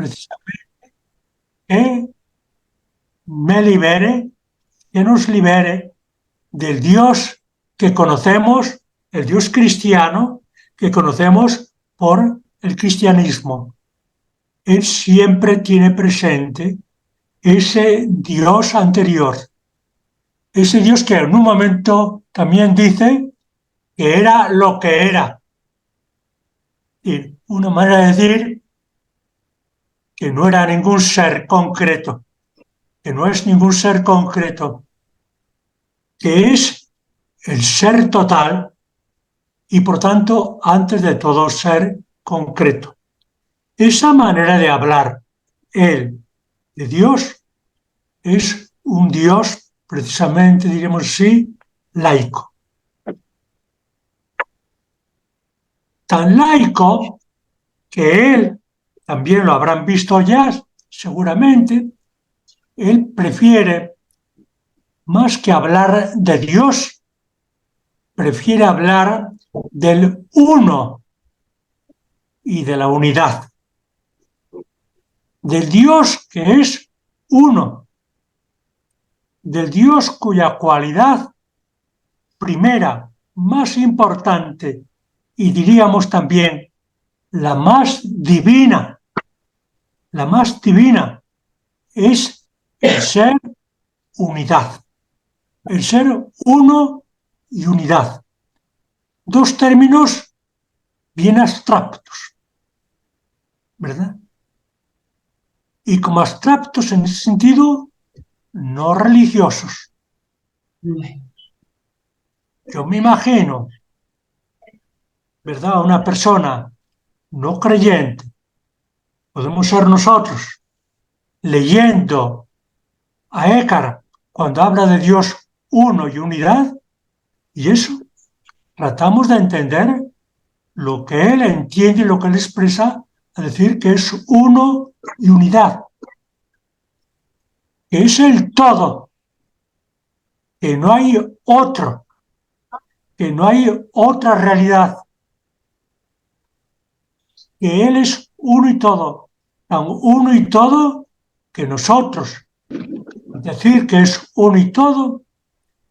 precisamente que que nos libere del Dios que conocemos, el Dios cristiano que conocemos por el cristianismo. Él siempre tiene presente ese Dios anterior, ese Dios que en un momento también dice que era lo que era. Y una manera de decir que no era ningún ser concreto, que no es ningún ser concreto, que es el ser total y por tanto antes de todo ser concreto. Esa manera de hablar él de Dios es un Dios precisamente, diremos así, laico. Tan laico que él, también lo habrán visto ya, seguramente, él prefiere, más que hablar de Dios, prefiere hablar del uno y de la unidad. Del Dios que es uno, del Dios cuya cualidad primera, más importante y diríamos también la más divina es el ser unidad, el ser uno y unidad. Dos términos bien abstractos, ¿verdad? Y como abstractos en ese sentido, no religiosos. Yo me imagino, ¿verdad? Una persona no creyente, podemos ser nosotros, leyendo a Eckhart cuando habla de Dios uno y unidad, y eso tratamos de entender lo que él entiende y lo que él expresa, a decir que es uno y unidad, que es el todo, que no hay otro, que no hay otra realidad, que él es uno y todo, tan uno y todo que nosotros, decir que es uno y todo,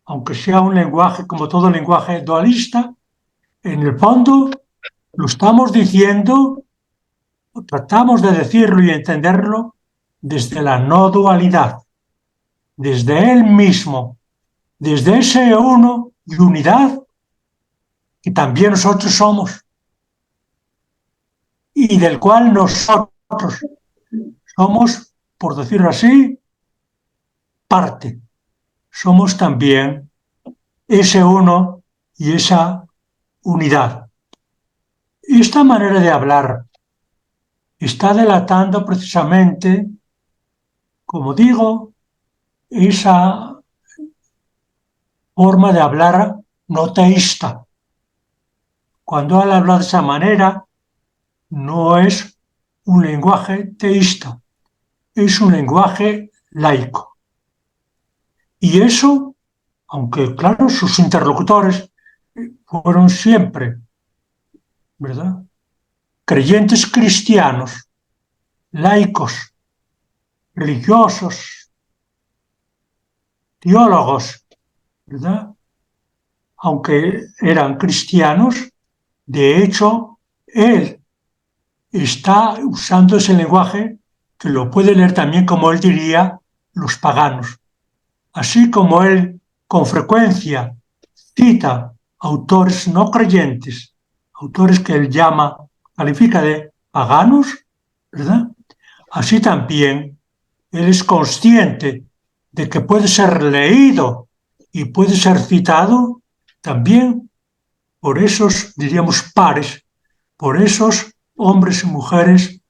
aunque sea un lenguaje como todo lenguaje dualista, en el fondo lo estamos diciendo, o tratamos de decirlo y entenderlo desde la no dualidad, desde él mismo, desde ese uno y unidad que también nosotros somos y del cual nosotros somos, por decirlo así, parte. Somos también ese uno y esa unidad. Esta manera de hablar está delatando precisamente, como digo, esa forma de hablar no teísta. Cuando él habla de esa manera, no es un lenguaje teísta, es un lenguaje laico. Y eso, aunque claro, sus interlocutores fueron siempre, ¿verdad?, creyentes cristianos, laicos, religiosos, teólogos, ¿verdad? Aunque eran cristianos, de hecho, él está usando ese lenguaje que lo puede leer también, como él diría, los paganos. Así como él con frecuencia cita autores no creyentes, autores que él califica de paganos, ¿verdad? Así también él es consciente de que puede ser leído y puede ser citado también por esos, diríamos, pares, por esos hombres y mujeres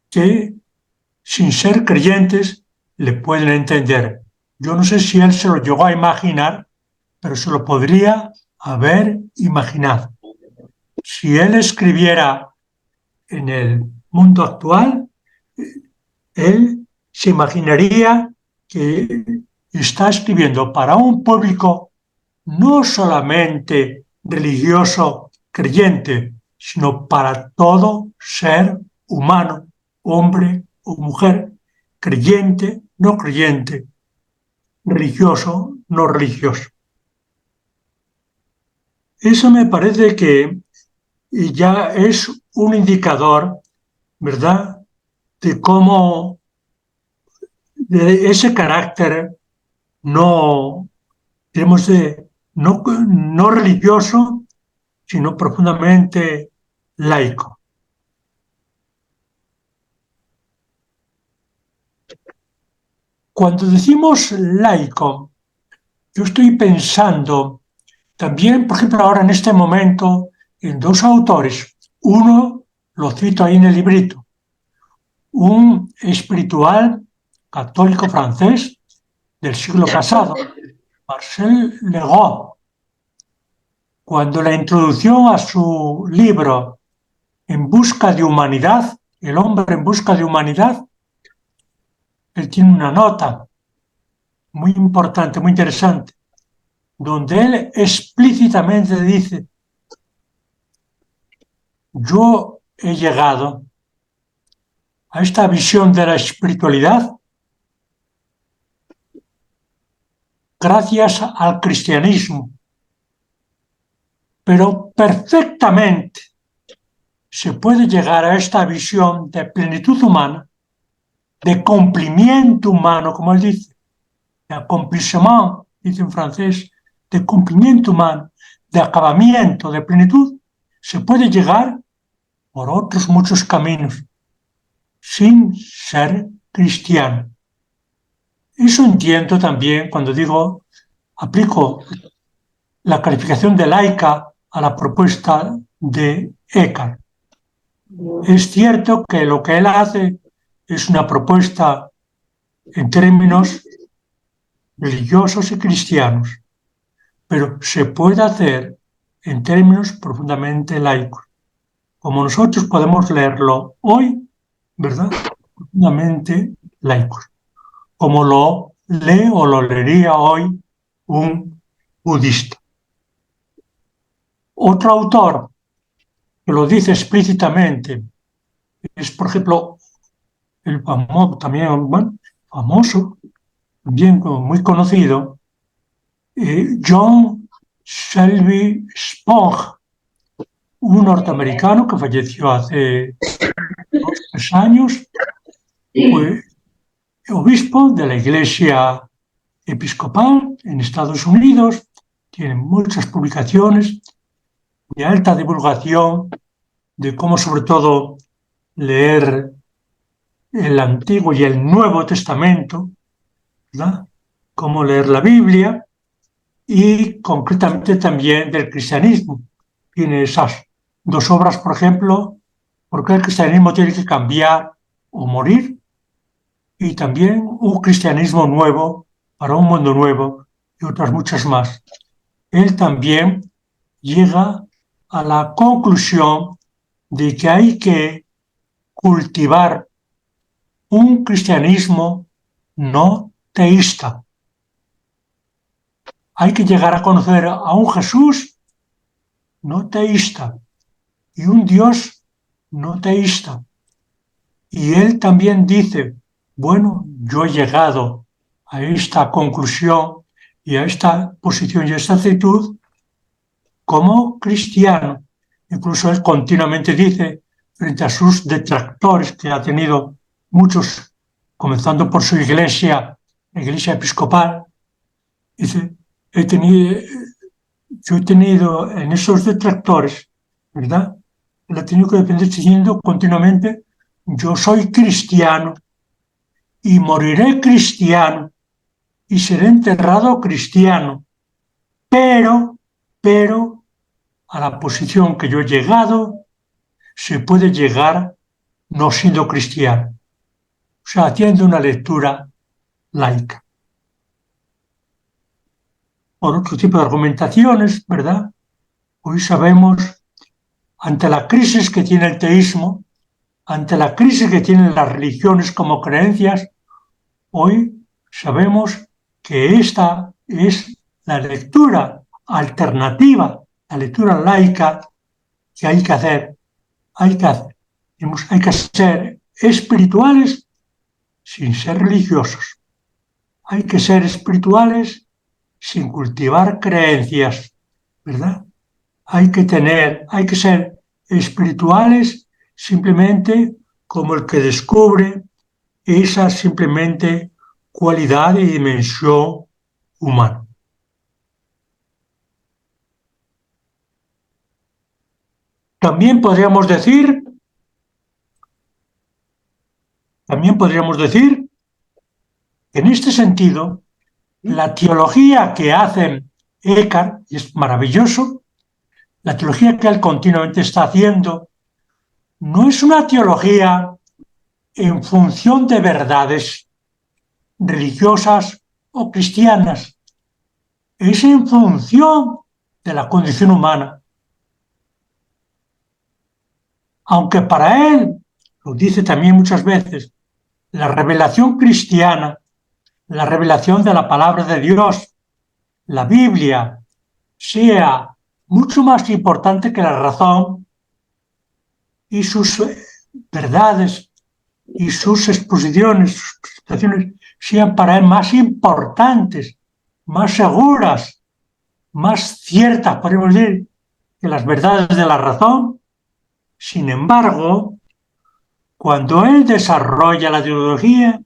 que, sin ser creyentes, le pueden entender. Yo no sé si él se lo llegó a imaginar, pero se lo podría haber imaginado. Si él escribiera en el mundo actual, él se imaginaría que está escribiendo para un público no solamente religioso creyente, sino para todo ser humano hombre o mujer, creyente, no creyente, religioso, no religioso. Eso me parece que ya es un indicador, ¿verdad?, de cómo de ese carácter no, digamos, no religioso, sino profundamente laico. Cuando decimos laico, yo estoy pensando también, por ejemplo, ahora en este momento, en dos autores. Uno, lo cito ahí en el librito, un espiritual católico francés del siglo pasado, Marcel Legault, cuando la introducción a su libro En busca de humanidad, El hombre en busca de humanidad, él tiene una nota muy importante, muy interesante, donde él explícitamente dice: yo he llegado a esta visión de la espiritualidad gracias al cristianismo, pero perfectamente se puede llegar a esta visión de plenitud humana, de cumplimiento humano, como él dice, de accomplissement, dice en francés, de cumplimiento humano, de acabamiento, de plenitud, se puede llegar por otros muchos caminos, sin ser cristiano. Eso entiendo también cuando digo, aplico la calificación de laica a la propuesta de Eckhart. Es cierto que lo que él hace es una propuesta en términos religiosos y cristianos, pero se puede hacer en términos profundamente laicos, como nosotros podemos leerlo hoy, ¿verdad? Profundamente laicos, como lo lee o lo leería hoy un budista. Otro autor que lo dice explícitamente es, por ejemplo, el famoso, también, bueno, famoso, bien muy conocido, John Shelby Spong, un norteamericano que falleció hace 2 años, fue obispo de la Iglesia Episcopal en Estados Unidos, tiene muchas publicaciones de alta divulgación de cómo sobre todo leer el Antiguo y el Nuevo Testamento, ¿verdad?, cómo leer la Biblia, y concretamente también del cristianismo. Tiene esas 2 obras, por ejemplo, ¿por qué el cristianismo tiene que cambiar o morir? Y también un cristianismo nuevo para un mundo nuevo, y otras muchas más. Él también llega a la conclusión de que hay que cultivar un cristianismo no teísta. Hay que llegar a conocer a un Jesús no teísta y un Dios no teísta. Y él también dice, bueno, yo he llegado a esta conclusión y a esta posición y a esta actitud como cristiano. Incluso él continuamente dice, frente a sus detractores, que ha tenido muchos, comenzando por su iglesia, la iglesia episcopal, dice, yo he tenido en esos detractores, ¿verdad? Él ha tenido que defender diciendo continuamente, yo soy cristiano y moriré cristiano y seré enterrado cristiano, pero a la posición que yo he llegado se puede llegar no siendo cristiano, o sea, haciendo una lectura laica. Por otro tipo de argumentaciones, ¿verdad? Hoy sabemos, ante la crisis que tiene el teísmo, ante la crisis que tienen las religiones como creencias, hoy sabemos que esta es la lectura alternativa, la lectura laica que hay que hacer. Hay que ser espirituales sin ser religiosos. Hay que ser espirituales sin cultivar creencias, ¿verdad? Hay que ser espirituales simplemente como el que descubre esa simplemente cualidad y dimensión humana. También podríamos decir en este sentido, la teología que hace Eckhart, y es maravilloso, la teología que él continuamente está haciendo, no es una teología en función de verdades religiosas o cristianas, es en función de la condición humana. Aunque para él, lo dice también muchas veces, la revelación cristiana, la revelación de la palabra de Dios, la Biblia, sea mucho más importante que la razón y sus verdades y sus exposiciones, sus presentaciones, sean para él más importantes, más seguras, más ciertas, podemos decir, que las verdades de la razón. Sin embargo, cuando él desarrolla la teología,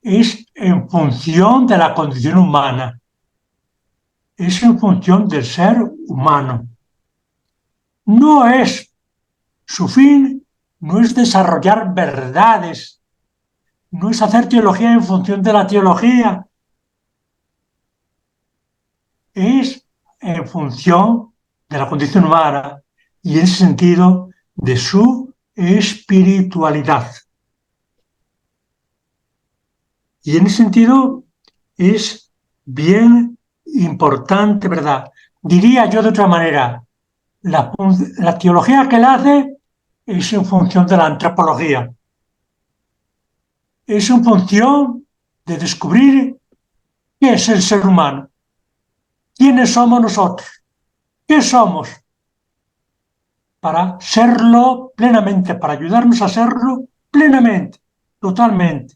es en función de la condición humana, es en función del ser humano. No es, su fin no es desarrollar verdades, no es hacer teología en función de la teología, es en función de la condición humana y en ese sentido de su espiritualidad. Y en ese sentido es bien importante, ¿verdad? Diría yo de otra manera, la teología que él hace es en función de la antropología, es en función de descubrir qué es el ser humano, quiénes somos nosotros, qué somos, para serlo plenamente, para ayudarnos a serlo plenamente, totalmente.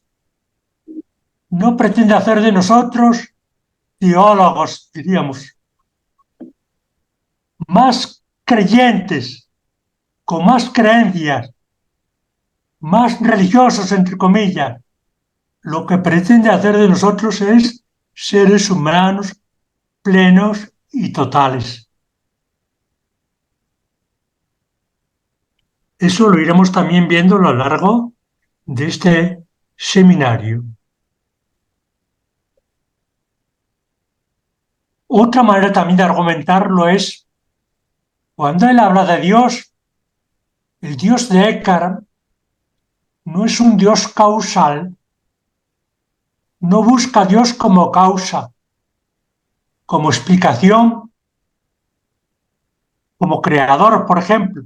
No pretende hacer de nosotros teólogos, diríamos, más creyentes, con más creencias, más religiosos, entre comillas. Lo que pretende hacer de nosotros es seres humanos plenos y totales. Eso lo iremos también viendo a lo largo de este seminario. Otra manera también de argumentarlo es, cuando él habla de Dios, el Dios de Eckhart no es un Dios causal, no busca a Dios como causa, como explicación, como creador, por ejemplo,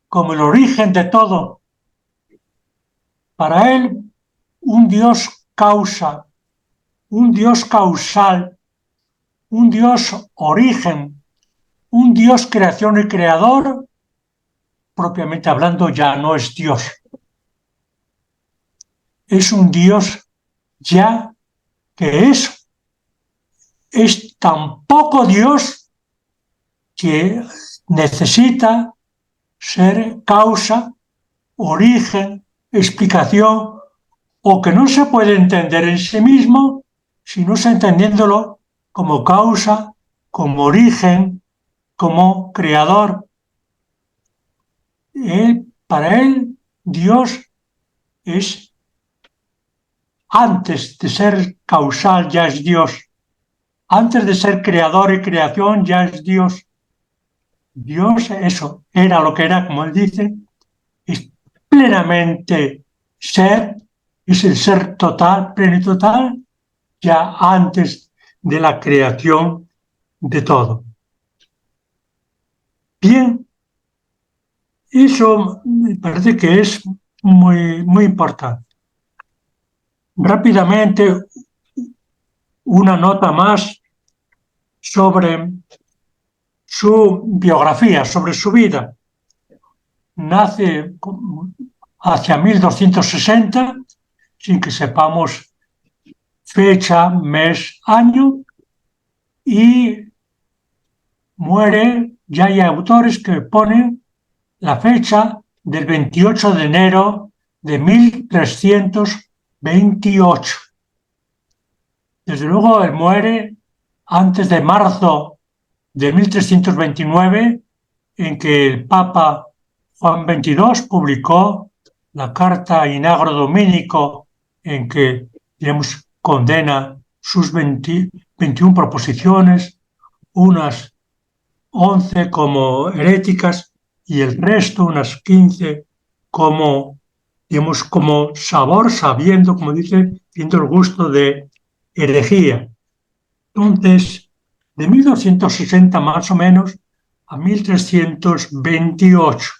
como el origen de todo. Para él, un Dios causa, un Dios causal, un Dios origen, un Dios creación y creador, propiamente hablando, ya no es Dios. Es un Dios ya que es tan poco Dios que necesita ser causa, origen, explicación, o que no se puede entender en sí mismo, sino entendiéndolo como causa, como origen, como creador. Para él, Dios es, antes de ser causal, ya es Dios. Antes de ser creador y creación, ya es Dios. Dios, eso, era lo que era, como él dice, es plenamente ser, es el ser total, pleno y total, ya antes de la creación de todo. Bien, eso me parece que es muy, muy importante. Rápidamente, una nota más sobre su biografía, sobre su vida. Nace hacia 1260, sin que sepamos fecha, mes, año, y muere. Ya hay autores que ponen la fecha del 28 de enero de 1328. Desde luego, él muere antes de marzo de 1329, en que el Papa Juan XXII publicó la Carta in Agro Dominico, en que, digamos, condena sus 21 proposiciones, unas 11 como heréticas y el resto, unas 15, como, digamos, como sabor, sabiendo, como dice, siendo el gusto de herejía. Entonces, de 1260 más o menos a 1328.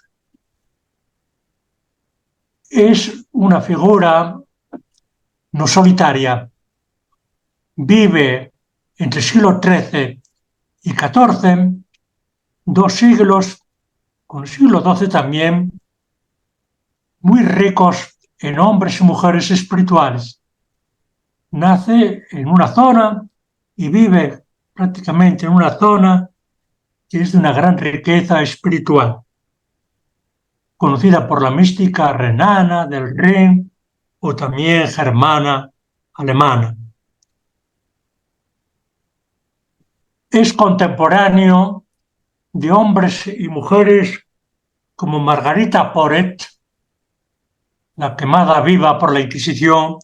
Es una figura no solitaria. Vive entre el siglo XIII y XIV, 2 siglos, con el siglo XII también, muy ricos en hombres y mujeres espirituales. Nace en una zona y vive prácticamente en una zona que es de una gran riqueza espiritual, conocida por la mística renana del Rin o también germana alemana. Es contemporáneo de hombres y mujeres como Margarita Porret, la quemada viva por la Inquisición,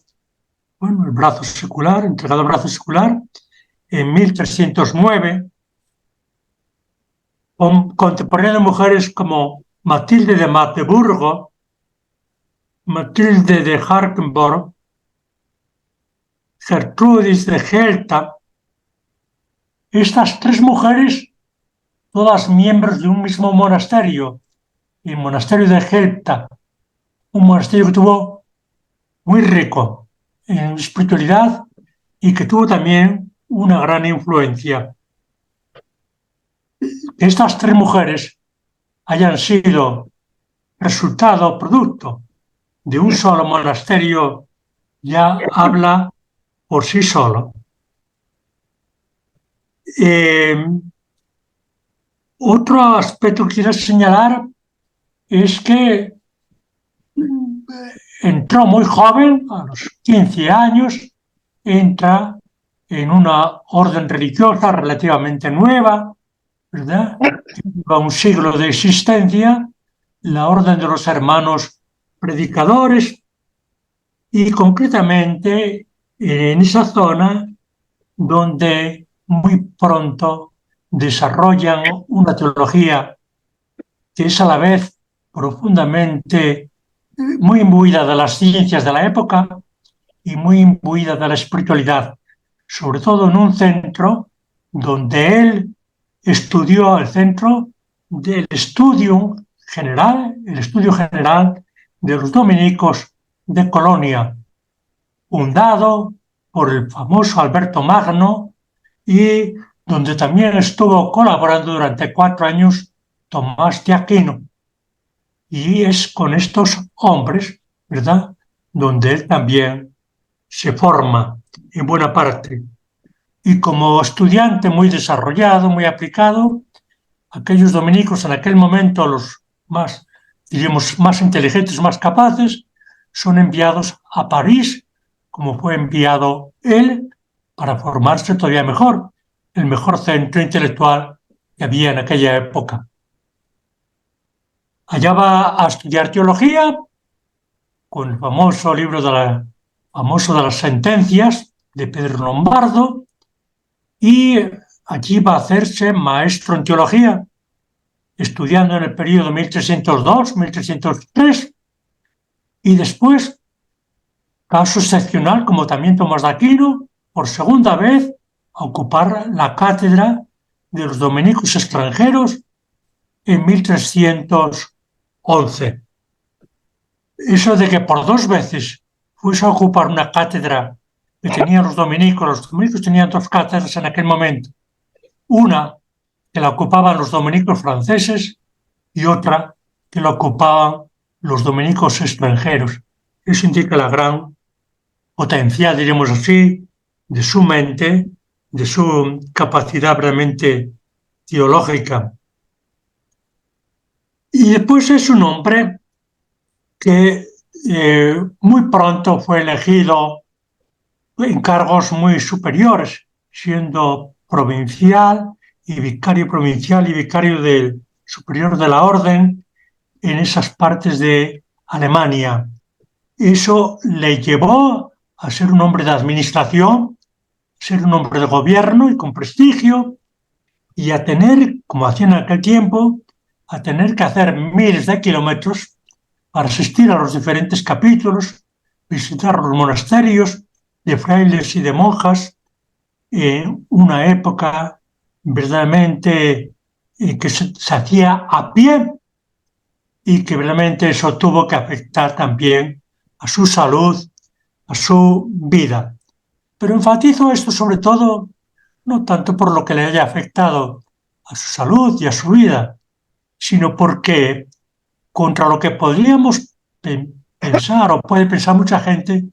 el brazo secular, entregado al brazo secular, en 1309, contemporánea de mujeres como Matilde de Magdeburgo, Matilde de Harkenborg, Gertrudis de Gelta. Estas 3 mujeres, todas miembros de un mismo monasterio, el monasterio de Gelta, un monasterio que tuvo muy rico en espiritualidad y que tuvo también una gran influencia. Que estas 3 mujeres hayan sido resultado, producto de un solo monasterio, ya habla por sí solo. Otro aspecto que quiero señalar es que entró muy joven, a los 15 años, entra en una orden religiosa relativamente nueva, ¿verdad? Lleva un siglo de existencia, la Orden de los Hermanos Predicadores, y concretamente en esa zona donde muy pronto desarrollan una teología que es a la vez profundamente muy imbuida de las ciencias de la época y muy imbuida de la espiritualidad, sobre todo en un centro donde él estudió, el centro del estudio general de los dominicos de Colonia, fundado por el famoso Alberto Magno y donde también estuvo colaborando durante 4 años Tomás de Aquino. Y es con estos hombres, ¿verdad?, donde él también se forma en buena parte. Y como estudiante muy desarrollado, muy aplicado, aquellos dominicos en aquel momento, los más, diríamos, más inteligentes, más capaces, son enviados a París, como fue enviado él, para formarse todavía mejor, el mejor centro intelectual que había en aquella época. Allá va a estudiar teología, con el famoso libro famoso de las sentencias de Pedro Lombardo, y allí va a hacerse maestro en teología, estudiando en el periodo 1302-1303, y después, caso excepcional, como también Tomás de Aquino, por segunda vez a ocupar la cátedra de los dominicos extranjeros en 1311. Eso de que por 2 veces fuese a ocupar una cátedra que tenían los dominicos tenían 2 cátedras en aquel momento, una que la ocupaban los dominicos franceses y otra que la ocupaban los dominicos extranjeros. Eso indica la gran potencia, diríamos así, de su mente, de su capacidad realmente teológica. Y después es un hombre que muy pronto fue elegido en cargos muy superiores, siendo provincial y vicario del superior de la orden en esas partes de Alemania. Eso le llevó a ser un hombre de administración, ser un hombre de gobierno y con prestigio, y a tener, como hacía en aquel tiempo, a tener que hacer miles de kilómetros para asistir a los diferentes capítulos, visitar los monasterios de frailes y de monjas, en una época verdaderamente que se hacía a pie y que realmente eso tuvo que afectar también a su salud, a su vida. Pero enfatizo esto sobre todo no tanto por lo que le haya afectado a su salud y a su vida, sino porque contra lo que podríamos pensar o puede pensar mucha gente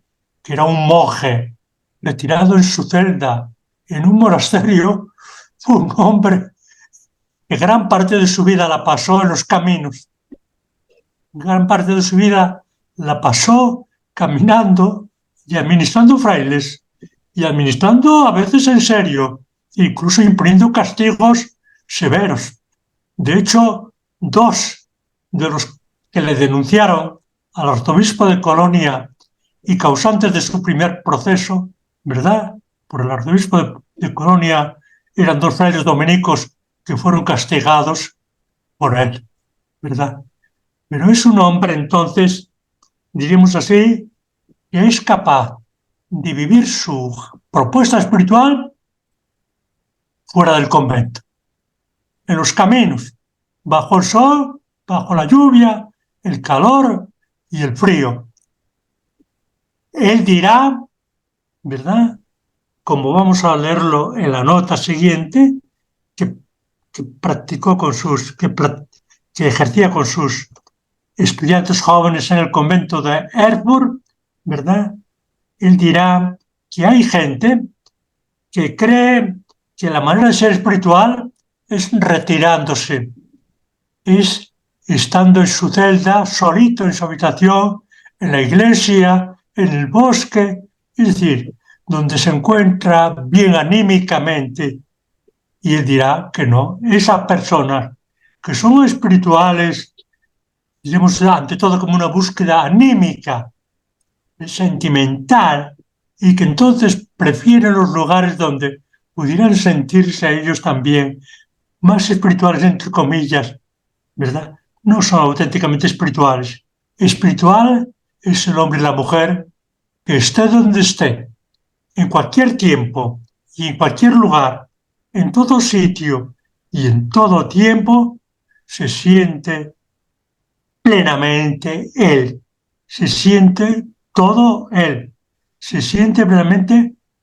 que era un monje retirado en su celda en un monasterio, fue un hombre que gran parte de su vida la pasó en los caminos, gran parte de su vida la pasó caminando y administrando frailes y administrando a veces en serio, incluso imponiendo castigos severos. De hecho, dos de los que le denunciaron al arzobispo de Colonia y causantes de su primer proceso, ¿verdad? Por el arzobispo de Colonia eran dos frailes dominicos que fueron castigados por él, ¿verdad? Pero es un hombre, entonces, diríamos así, que es capaz de vivir su propuesta espiritual fuera del convento, en los caminos, bajo el sol, bajo la lluvia, el calor y el frío. Él dirá, ¿verdad? Como vamos a leerlo en la nota siguiente, que, que practicó con sus, que ejercía con sus estudiantes jóvenes en el convento de Erfurt, ¿verdad? Él dirá que hay gente que cree que la manera de ser espiritual es retirándose, es estando en su celda, solito en su habitación, en la iglesia, en el bosque, es decir, donde se encuentra bien anímicamente. Y él dirá que no. Esas personas que son espirituales, digamos, ante todo como una búsqueda anímica, sentimental, y que entonces prefieren los lugares donde pudieran sentirse ellos también más espirituales, entre comillas, ¿verdad? No son auténticamente espirituales. Espiritual es el hombre y la mujer que esté donde esté, en cualquier tiempo y en cualquier lugar, en todo sitio y en todo tiempo, se siente plenamente él, se siente todo él, se siente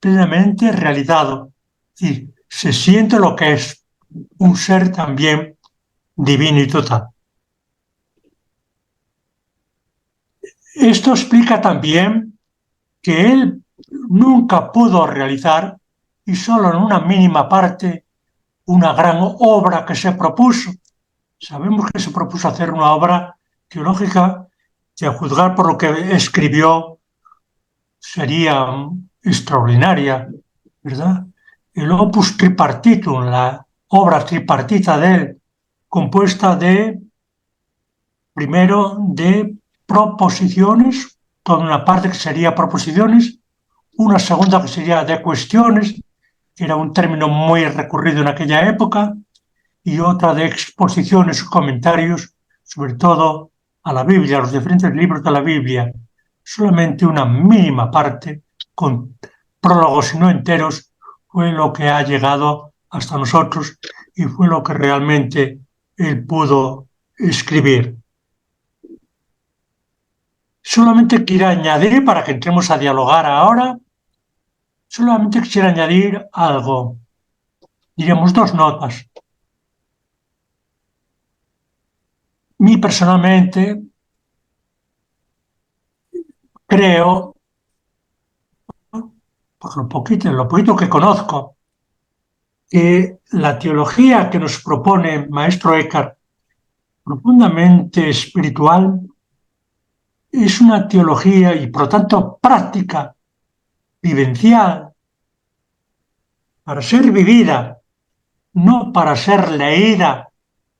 plenamente realizado, y se siente lo que es un ser también divino y total. Esto explica también que él nunca pudo realizar, y solo en una mínima parte, una gran obra que se propuso. Sabemos que se propuso hacer una obra teológica que, a juzgar por lo que escribió, sería extraordinaria, ¿verdad? El Opus Tripartitum, la obra tripartita de él, compuesta de, primero, de proposiciones, toda una parte que sería proposiciones, una segunda que sería de cuestiones, que era un término muy recurrido en aquella época, y otra de exposiciones o comentarios, sobre todo a la Biblia, a los diferentes libros de la Biblia. Solamente una mínima parte, con prólogos y no enteros, fue lo que ha llegado hasta nosotros y fue lo que realmente él pudo escribir. Solamente quiero añadir, para que entremos a dialogar ahora, solamente quisiera añadir algo, diríamos dos notas. A mí personalmente creo, por lo poquito que conozco, que la teología que nos propone Maestro Eckhart, profundamente espiritual, es una teología y por lo tanto práctica, vivencial, para ser vivida, no para ser leída,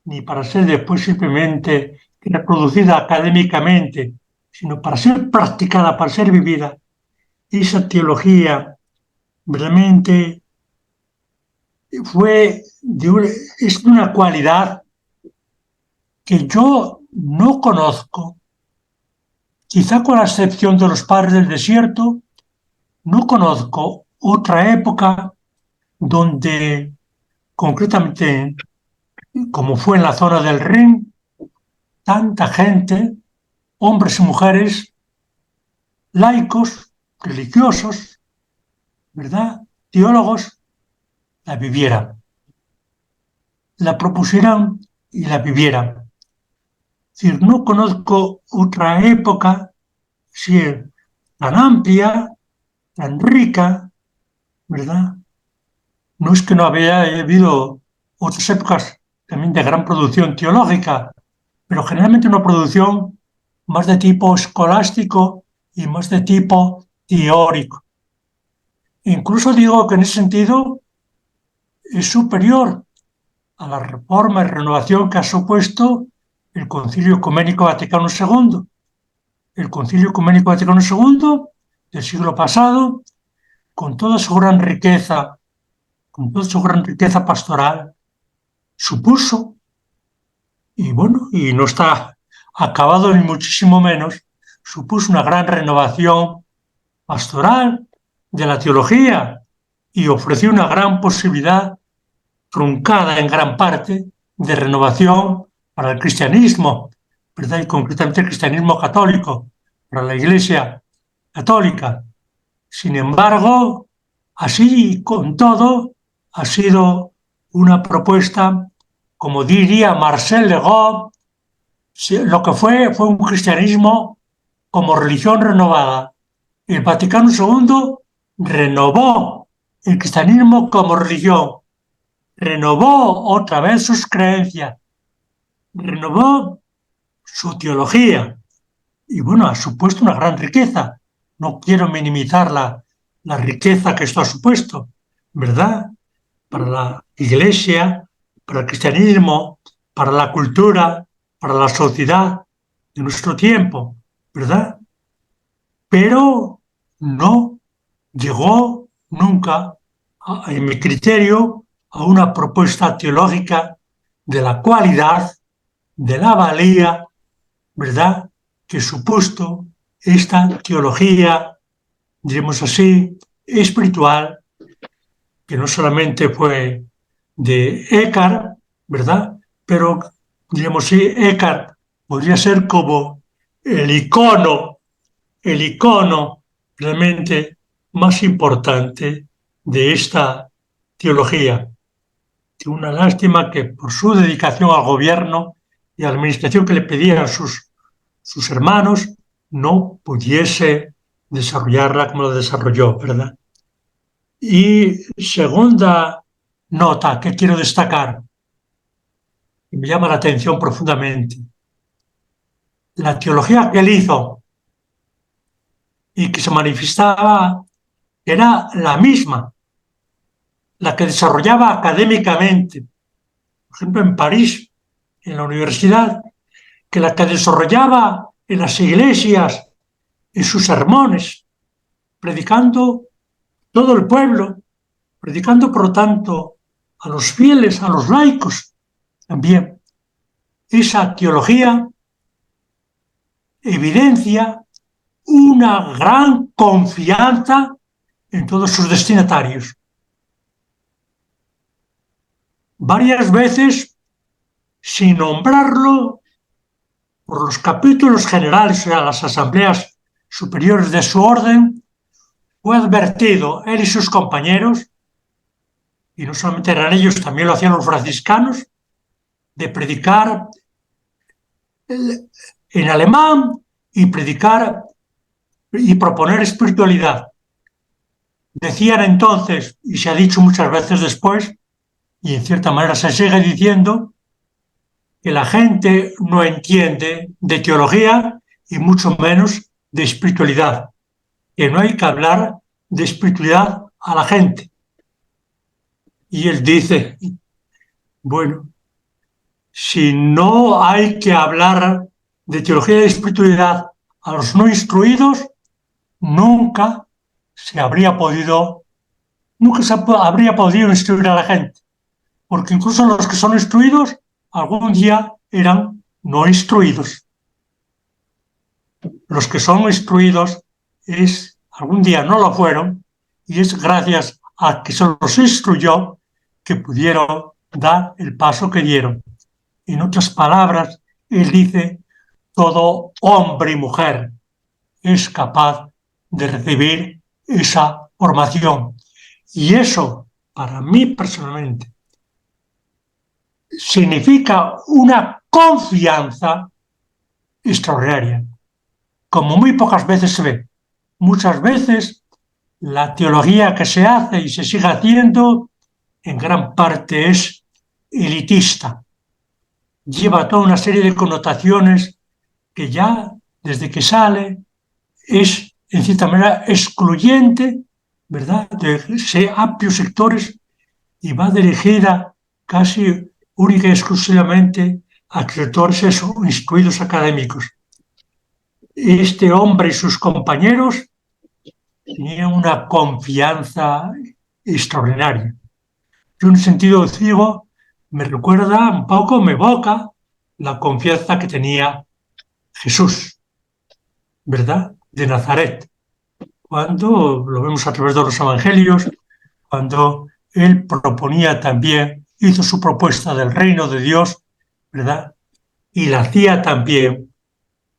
ni para ser después simplemente reproducida académicamente, sino para ser practicada, para ser vivida. Esa teología realmente es de una cualidad que yo no conozco, quizá con la excepción de los padres del desierto, no conozco otra época donde, concretamente, como fue en la zona del Rin, tanta gente, hombres y mujeres, laicos, religiosos, ¿verdad? Teólogos, la vivieran, la propusieran y la vivieran. Es decir, no conozco otra época tan amplia, tan rica, ¿verdad? No es que no había habido otras épocas también de gran producción teológica, pero generalmente una producción más de tipo escolástico y más de tipo teórico. Incluso digo que en ese sentido es superior a la reforma y renovación que ha supuesto el Concilio Ecuménico Vaticano II. El Concilio Ecuménico Vaticano II del siglo pasado, con toda su gran riqueza, pastoral, supuso, y no está acabado ni muchísimo menos, supuso una gran renovación pastoral de la teología y ofreció una gran posibilidad, truncada en gran parte, de renovación para el cristianismo, ¿verdad? Y concretamente el cristianismo católico, para la Iglesia católica. Sin embargo, así con todo, ha sido una propuesta, como diría Marcel Legault, lo que fue un cristianismo como religión renovada. El Vaticano II renovó el cristianismo como religión, renovó otra vez sus creencias, renovó su teología y ha supuesto una gran riqueza. No quiero minimizar la riqueza que esto ha supuesto, ¿verdad? Para la Iglesia, para el cristianismo, para la cultura, para la sociedad de nuestro tiempo, ¿verdad? Pero no llegó nunca, en mi criterio, a una propuesta teológica de la cualidad, de la valía, ¿verdad?, que supuesto esta teología, diremos así, espiritual, que no solamente fue de Eckhart, ¿verdad?, pero, diremos así, Eckhart podría ser como el icono realmente más importante de esta teología. Una lástima que por su dedicación al gobierno y a la administración que le pedían sus hermanos, no pudiese desarrollarla como lo desarrolló, ¿verdad? Y segunda nota que quiero destacar, y me llama la atención profundamente, la teología que él hizo y que se manifestaba era la misma, la que desarrollaba académicamente, por ejemplo en París, en la universidad, que la que desarrollaba en las iglesias, en sus sermones, predicando todo el pueblo, predicando por lo tanto a los fieles, a los laicos también. Esa teología evidencia una gran confianza en todos sus destinatarios. Varias veces, sin nombrarlo, por los capítulos generales, o sea, las asambleas superiores de su orden, fue advertido él y sus compañeros, y no solamente eran ellos, también lo hacían los franciscanos, de predicar en alemán y predicar y proponer espiritualidad. Decían entonces, y se ha dicho muchas veces después, y en cierta manera se sigue diciendo, que la gente no entiende de teología y mucho menos de espiritualidad, que no hay que hablar de espiritualidad a la gente. Y él dice, bueno, si no hay que hablar de teología y de espiritualidad a los no instruidos, nunca se habría podido instruir a la gente, porque incluso los que son instruidos algún día eran no instruidos. Los que son instruidos algún día no lo fueron, y es gracias a que se los instruyó que pudieron dar el paso que dieron. En otras palabras, él dice, todo hombre y mujer es capaz de recibir esa formación. Y eso, para mí personalmente, significa una confianza extraordinaria, como muy pocas veces se ve. Muchas veces la teología que se hace y se sigue haciendo en gran parte es elitista. Lleva toda una serie de connotaciones que ya desde que sale es, en cierta manera, excluyente, ¿verdad?, de amplios sectores, y va dirigida casi única y exclusivamente a sectores instruidos académicos. Este hombre y sus compañeros tenían una confianza extraordinaria. En un sentido ciego, me recuerda un poco, me evoca la confianza que tenía Jesús, ¿verdad?, de Nazaret, cuando lo vemos a través de los evangelios, cuando él proponía también, hizo su propuesta del reino de Dios, ¿verdad?, y la hacía también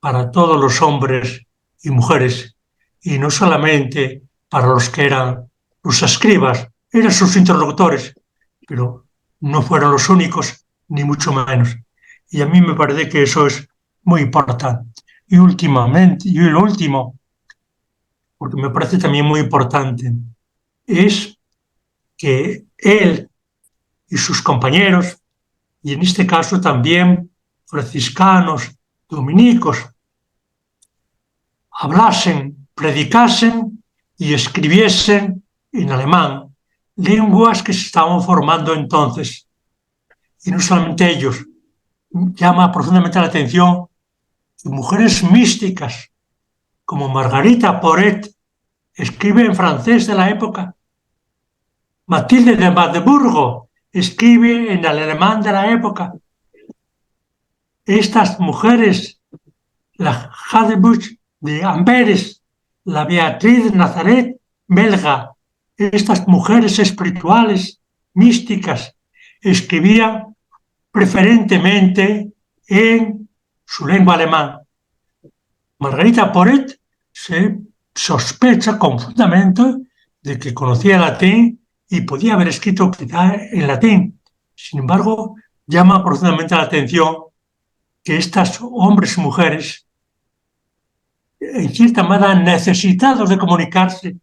para todos los hombres y mujeres, y no solamente para los que eran los escribas, eran sus interlocutores, pero no fueron los únicos, ni mucho menos. Y a mí me parece que eso es muy importante. Y últimamente, y lo último, porque me parece también muy importante, es que él y sus compañeros, y en este caso también franciscanos, dominicos, hablasen, predicasen y escribiesen en alemán, lenguas que se estaban formando entonces. Y no solamente ellos, llama profundamente la atención que mujeres místicas como Margarita Porret escribe en francés de la época, Matilde de Magdeburgo escribe en el alemán de la época. Estas mujeres, la Hadebuch de Amberes, la Beatriz de Nazaret belga, estas mujeres espirituales, místicas, escribían preferentemente en su lengua alemán. Margarita Porret se sospecha con fundamento de que conocía latín y podía haber escrito quizá en latín. Sin embargo, llama profundamente la atención que estos hombres y mujeres, en cierta manera necesitados de comunicarse,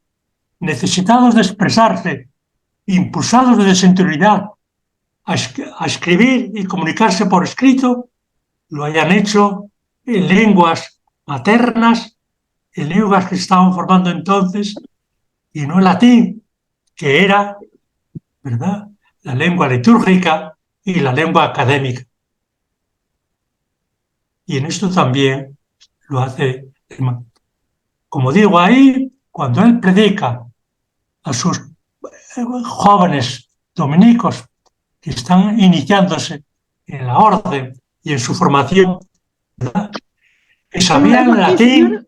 necesitados de expresarse, impulsados de desinterioridad a escribir y comunicarse por escrito, lo hayan hecho en lenguas maternas, en lenguas que se estaban formando entonces, y no en latín, que era, ¿verdad?, la lengua litúrgica y la lengua académica. Y en esto también lo hace, como digo ahí, cuando él predica a sus jóvenes dominicos que están iniciándose en la orden y en su formación, ¿verdad?, que sabían latín,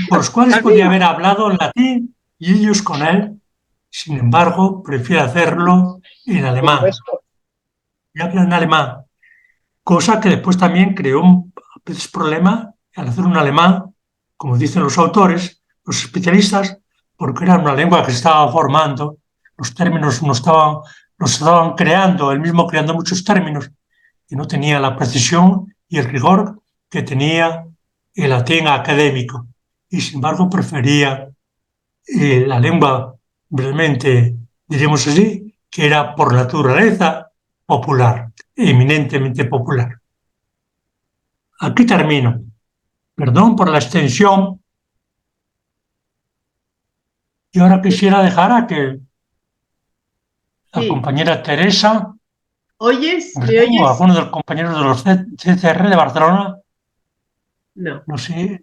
por los cuales podía haber hablado en latín y ellos con él, sin embargo, prefiere hacerlo en alemán. Y habla en alemán, cosa que después también creó un problema al hacer un alemán, como dicen los autores, los especialistas, porque era una lengua que se estaba formando, los términos no estaban creando, él mismo creando muchos términos, y no tenía la precisión y el rigor que tenía el latín académico. y sin embargo prefería la lengua, brevemente diremos así, que era por naturaleza popular, eminentemente popular. Aquí termino. Perdón por la extensión. Y ahora quisiera dejar a que la Sí. compañera Teresa, ¿Oyes? ¿Me ¿verdad? O oyes? alguno de los compañeros de los CCR de Barcelona, No. no sé,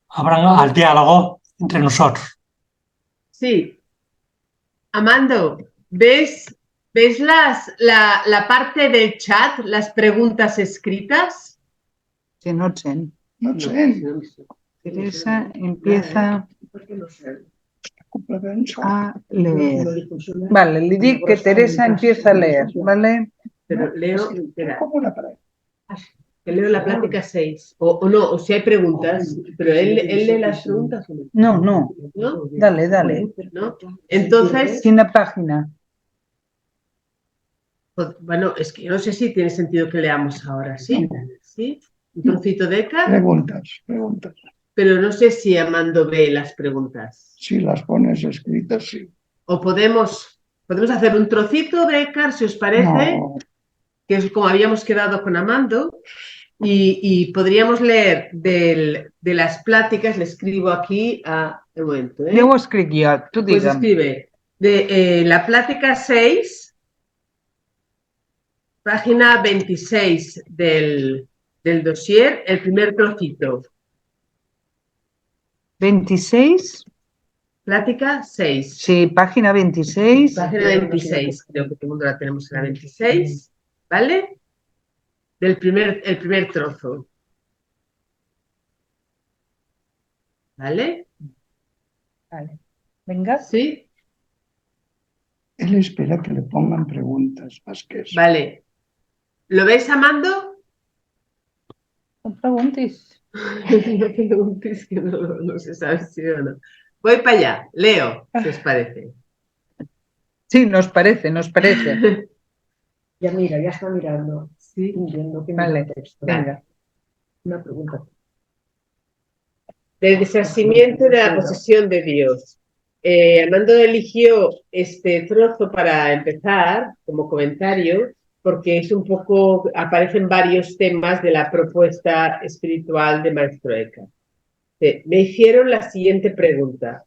abran al diálogo entre nosotros. Sí. Amando, ¿ves la parte del chat, las preguntas escritas? Sí, no et sent. No et No, sent. no me sé. Teresa empieza ¿Por qué no sé? a leer. Vale, le dic que Teresa empieza a leer, ¿vale? Pero leo, espera, Como una pared. que leo la plática 6. O no, o si hay preguntas, pero él lee las preguntas o no. No, no, ¿No? dale, dale. ¿No? Entonces, Quina pàgina? bueno, es que yo no sé si tiene sentido que leamos ahora, ¿sí? ¿Sí? Un trocito de Eckhart, Preguntas. pero no sé si Amando ve las preguntas. Si las pones escritas, sí. O podemos hacer un trocito de Eckhart, si os parece, No, que es como habíamos quedado con Amando, y podríamos leer de las pláticas, le escribo aquí un momento, Ja ho escric jo, tu Pues digue'm. escribe de la plática 6, página 26 del dossier, el primer trocito. 26, Plática 6. sí, página 26. Página 26, creo que todo el mundo la tenemos en la 26, ¿vale? El primer trozo. ¿Vale? Vale. Vinga. ¿Sí? él espera que le pongan preguntas más que eso. Vale. ¿Lo ves, Amando? No preguntis. No preguntes que no se sabe si o no. Voy para allá, leo, si os parece. Sí, nos parece, nos parece. Ya mira, ya está mirando. Sí. Viendo que Vale, mira texto. venga. Una pregunta. Del deshacimiento de la posesión de Dios. Armando eligió este trozo para empezar como comentario porque es un poco, aparecen varios temas de la propuesta espiritual de Maestro Eckhart. Me hicieron la siguiente pregunta: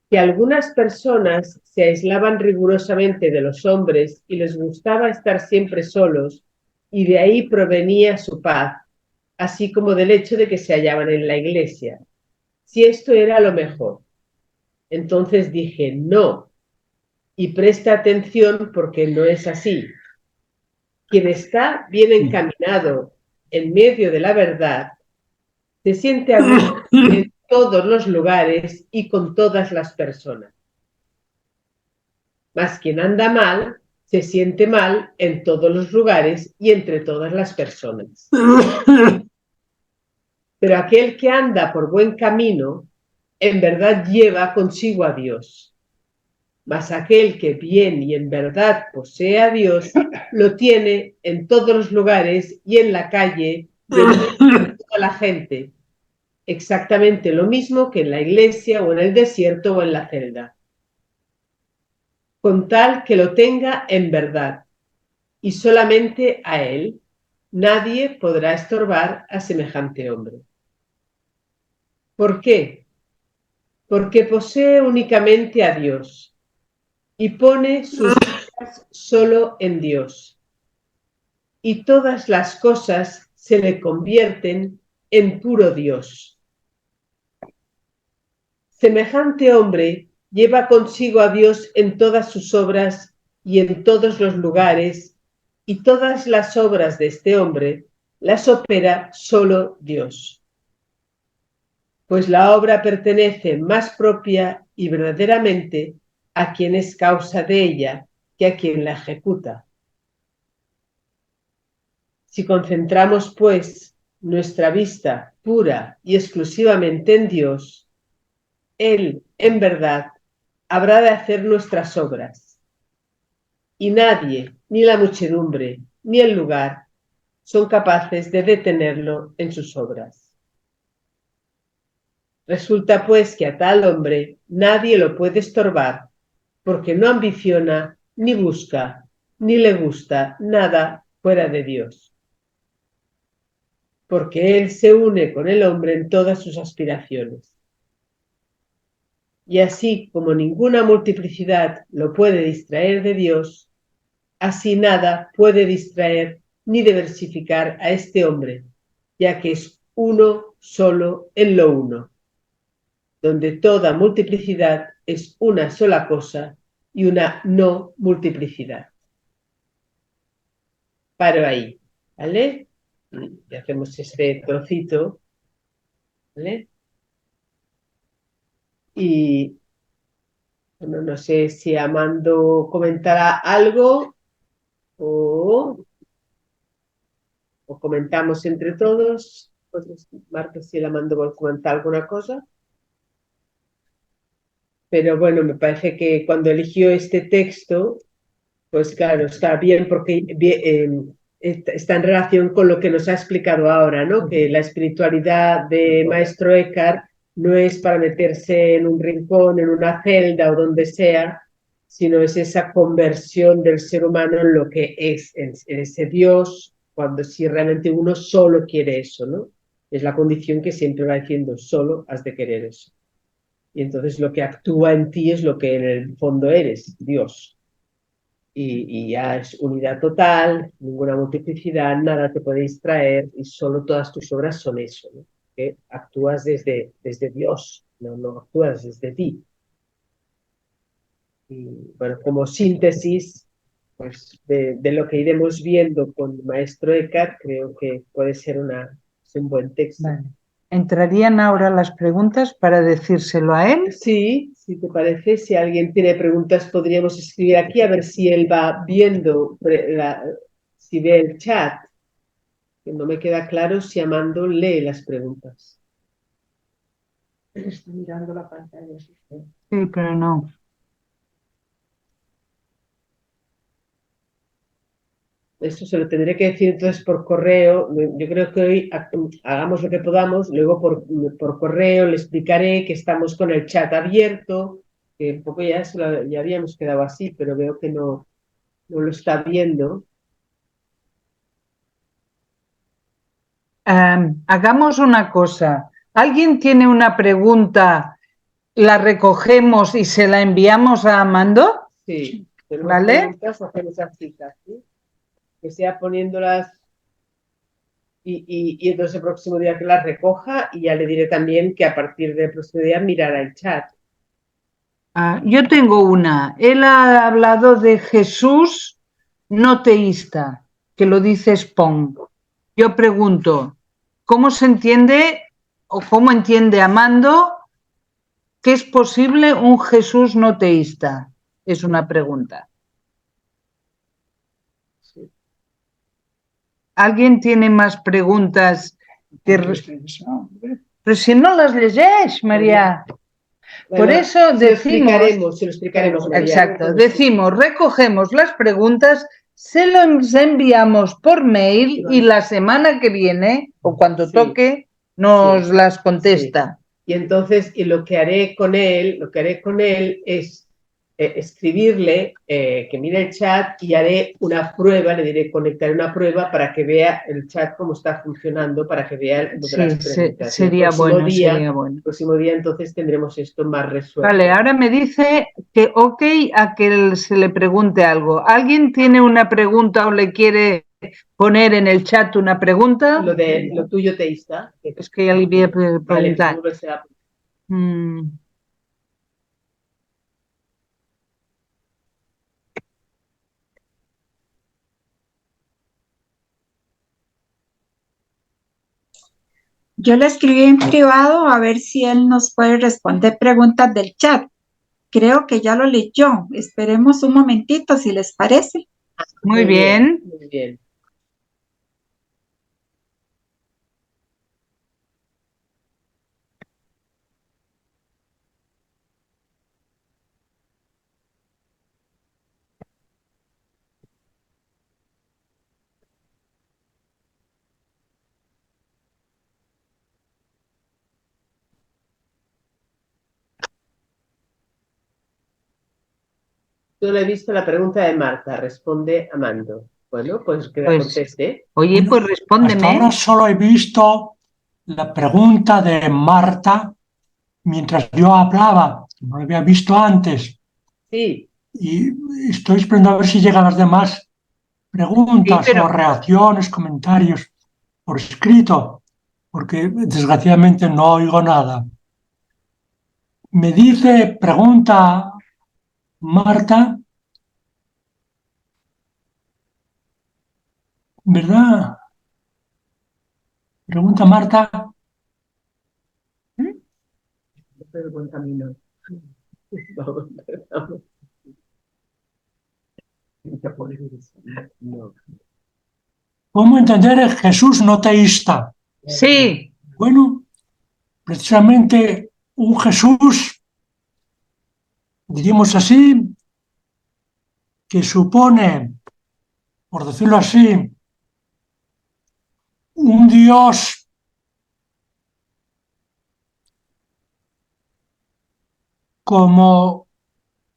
que algunas personas se aislaban rigurosamente de los hombres y les gustaba estar siempre solos, y de ahí provenía su paz, así como del hecho de que se hallaban en la iglesia. Si esto era lo mejor. Entonces dije, no, y presta atención porque no es así. Quien está bien encaminado en medio de la verdad, se siente a gusto en todos los lugares y con todas las personas. Mas quien anda mal, se siente mal en todos los lugares y entre todas las personas. Pero aquel que anda por buen camino, en verdad lleva consigo a Dios. Mas aquel que bien y en verdad posee a Dios, lo tiene en todos los lugares y en la calle, de toda la gente. Exactamente lo mismo que en la iglesia o en el desierto o en la celda. Con tal que lo tenga en verdad. Y solamente a él, nadie podrá estorbar a semejante hombre. ¿Por qué? Porque posee únicamente a Dios y pone sus vidas solo en Dios. Y todas las cosas se le convierten en puro Dios. Semejante hombre lleva consigo a Dios en todas sus obras y en todos los lugares, y todas las obras de este hombre las opera solo Dios. Pues la obra pertenece más propia y verdaderamente a quien es causa de ella que a quien la ejecuta. Si concentramos, pues, nuestra vista pura y exclusivamente en Dios, Él, en verdad, habrá de hacer nuestras obras. Y nadie, ni la muchedumbre, ni el lugar, son capaces de detenerlo en sus obras. Resulta pues que a tal hombre nadie lo puede estorbar, porque no ambiciona, ni busca, ni le gusta nada fuera de Dios. Porque él se une con el hombre en todas sus aspiraciones. Y así como ninguna multiplicidad lo puede distraer de Dios, así nada puede distraer ni diversificar a este hombre, ya que es uno solo en lo uno, donde toda multiplicidad es una sola cosa y una no multiplicidad. Paro ahí, ¿vale? Y hacemos este trocito, ¿vale? Y bueno, no sé si Amando comentará algo o comentamos entre todos. Pues, Marta, si Amando va a comentar alguna cosa. Pero bueno, me parece que cuando eligió este texto, pues claro, está bien porque está en relación con lo que nos ha explicado ahora, ¿no? Que la espiritualidad de Maestro Eckhart no es para meterse en un rincón, en una celda o donde sea, sino es esa conversión del ser humano en lo que es, en ese Dios, cuando si realmente uno solo quiere eso, ¿no? Es la condición que siempre va diciendo, solo has de querer eso. Y entonces lo que actúa en ti es lo que en el fondo eres, Dios. Y ya es unidad total, ninguna multiplicidad, nada te puede distraer y solo todas tus obras son eso, ¿no? Que actúas desde Dios, no actúas desde ti. Y bueno, como síntesis pues, de lo que iremos viendo con el maestro Eckhart, creo que puede ser un buen texto. Vale. ¿Entrarían ahora las preguntas para decírselo a él? Sí, si te parece, si alguien tiene preguntas, podríamos escribir aquí a ver si él va viendo, si ve el chat. Que no me queda claro si Amando lee las preguntas. Está mirando la pantalla. Sí, pero no. Esto se lo tendré que decir entonces por correo. Yo creo que hoy hagamos lo que podamos. Luego por correo le explicaré que estamos con el chat abierto, que un poco ya habíamos quedado así, pero veo que no lo está viendo. Hagamos una cosa. ¿Alguien tiene una pregunta? ¿La recogemos y se la enviamos a Amando? Sí, tenemos ¿Vale? preguntas, hacemos así, ¿sí? Que sea poniéndolas y entonces el próximo día que las recoja y ya le diré también que a partir del próximo día mirará el chat. Yo tengo una. Él ha hablado de Jesús no teísta, que lo dice Spong. Yo pregunto, ¿cómo se entiende o cómo entiende Amando que es posible un Jesús no teísta? Es una pregunta. Sí. ¿Alguien tiene más preguntas? Pero si no las lees, María. Bueno, Por eso decimos, se lo explicaremos María. exacto, decimos, recogemos las preguntas, se las enviamos por mail y la semana que viene, o cuando Sí, toque, nos sí, las contesta. Y entonces, lo que haré con él es escribirle que mire el chat y haré una prueba, le diré conectar una prueba para que vea el chat cómo está funcionando, para que vea lo de las preguntas. Sería bueno, sería bueno. El próximo día entonces tendremos esto más resuelto. Vale, ahora me dice que ok a que se le pregunte algo. ¿Alguien tiene una pregunta o le quiere poner en el chat una pregunta? Lo tuyo teísta. Es que ya le voy a preguntar. Vale, Yo le escribí en privado a ver si él nos puede responder preguntas del chat. Creo que ya lo leyó. Esperemos un momentito, si les parece. Muy bien. Muy bien. Solo he visto la pregunta de Marta, responde Amando. Bueno, pues que la Pues, conteste. oye, Bueno, pues hasta respóndeme. ahora solo he visto la pregunta de Marta mientras yo hablaba, no lo había visto antes, Sí, y estoy esperando a ver si llegan las demás Sí, preguntas pero o reacciones, comentarios por escrito, porque desgraciadamente no oigo nada. Me dice, pregunta Marta, ¿verdad? Pregunta Marta, estoy en buen camino. Vamos, vamos. No. ¿cómo entender el Jesús no teísta? sí, Bueno, precisamente un Jesús, diríamos así, que supone, por decirlo así, un Dios como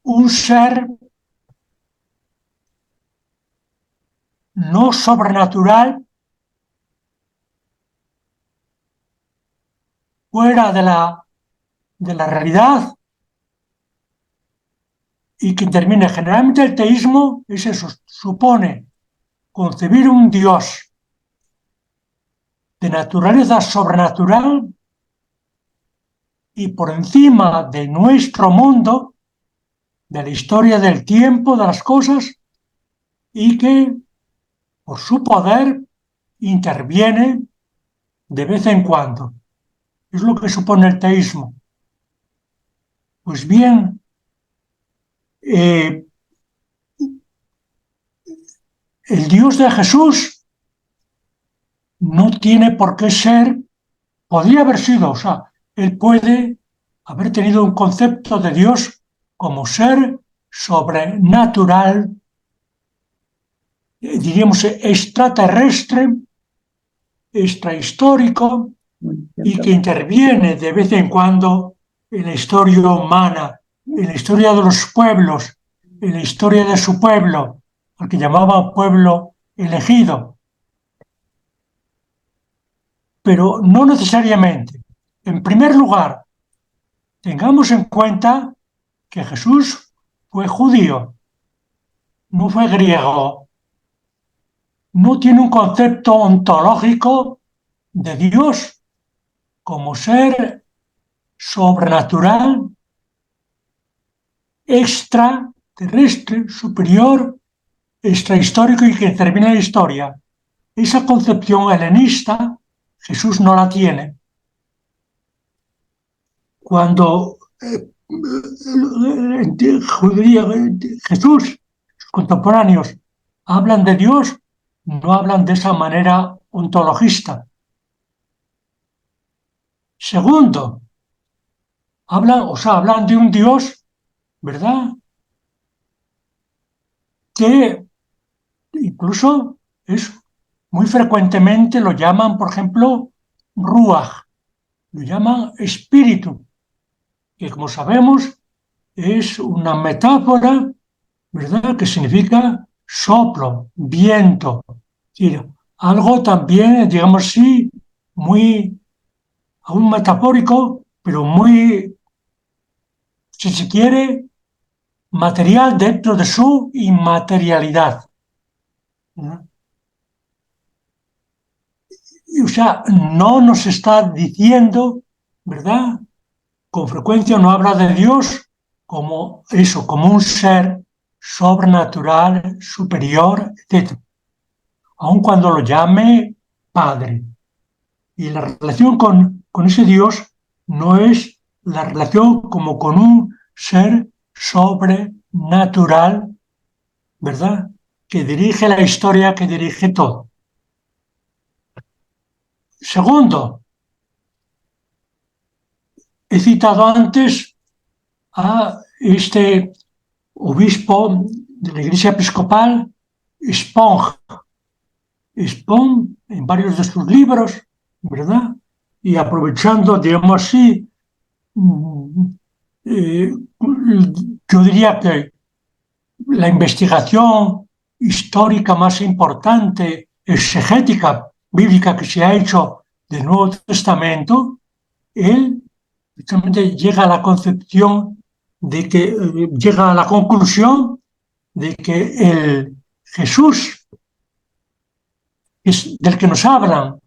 un ser no sobrenatural, fuera de la realidad y que interviene. Generalmente el teísmo es eso, supone concebir un Dios de naturaleza sobrenatural y por encima de nuestro mundo, de la historia del tiempo, de las cosas, y que por su poder interviene de vez en cuando. Es lo que supone el teísmo. Pues bien, el Dios de Jesús no tiene por qué ser, podría haber sido, o sea, él puede haber tenido un concepto de Dios como ser sobrenatural, diríamos extraterrestre, extrahistórico, y que interviene de vez en cuando en la historia humana, en la historia de los pueblos, en la historia de su pueblo, al que llamaba pueblo elegido. Pero no necesariamente. En primer lugar, tengamos en cuenta que Jesús fue judío, no fue griego, no tiene un concepto ontológico de Dios como ser sobrenatural, extraterrestre, superior, extrahistórico y que termina la historia. Esa concepción helenista Jesús no la tiene. Cuando Jesús, sus contemporáneos, hablan de Dios, no hablan de esa manera ontologista. Segundo, hablan de un Dios, ¿verdad? Que incluso es muy frecuentemente lo llaman, por ejemplo, ruach, lo llaman espíritu, que como sabemos es una metáfora, ¿verdad?, que significa soplo, viento, es decir, algo también, digamos así, muy, aún metafórico, pero muy, si se quiere, material dentro de su inmaterialidad, ¿no? O sea, no nos está diciendo, ¿verdad? Con frecuencia no habla de Dios como eso, como un ser sobrenatural, superior, etc. Aun cuando lo llame Padre. Y la relación con ese Dios no es la relación como con un ser sobrenatural, ¿verdad? Que dirige la historia, que dirige todo. Segundo, he citado antes a este obispo de la Iglesia Episcopal, Spong. Spong, en varios de sus libros, ¿verdad? Y aprovechando, digamos así, yo diría que la investigación histórica más importante, exegética, bíblica que se ha hecho del Nuevo Testamento, él justamente llega a la concepción de que, llega a la conclusión de que el Jesús del que nos hablan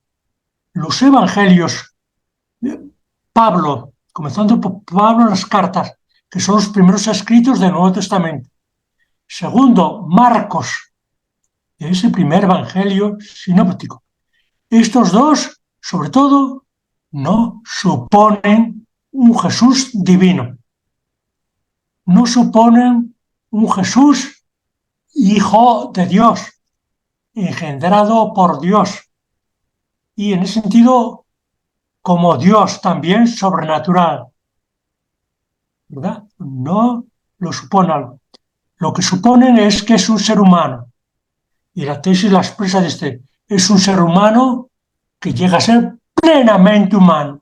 los evangelios, Pablo, comenzando por Pablo en las cartas, que son los primeros escritos del Nuevo Testamento. Segundo, Marcos, que es el primer evangelio sinóptico. Estos dos, sobre todo, no suponen un Jesús divino. No suponen un Jesús hijo de Dios, engendrado por Dios. Y en ese sentido, como Dios también sobrenatural. ¿Verdad? No lo suponen. Lo que suponen es que es un ser humano. Y la tesis la expresa de es un ser humano que llega a ser plenamente humano,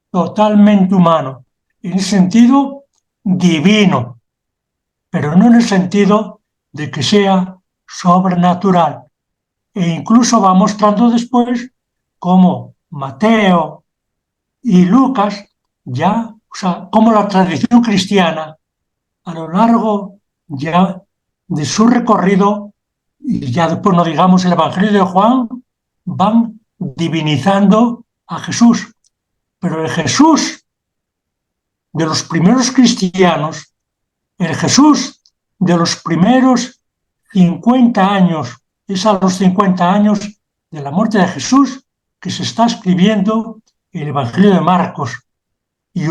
totalmente humano. En el sentido divino, pero no en el sentido de que sea sobrenatural. E incluso va mostrando después cómo Mateo y Lucas ya, o sea, cómo la tradición cristiana a lo largo ya de su recorrido, y ya después no digamos el Evangelio de Juan, van divinizando a Jesús. Pero el Jesús de los primeros cristianos, el Jesús de los primeros 50 años, es a los 50 años de la muerte de Jesús que se está escribiendo el Evangelio de Marcos, y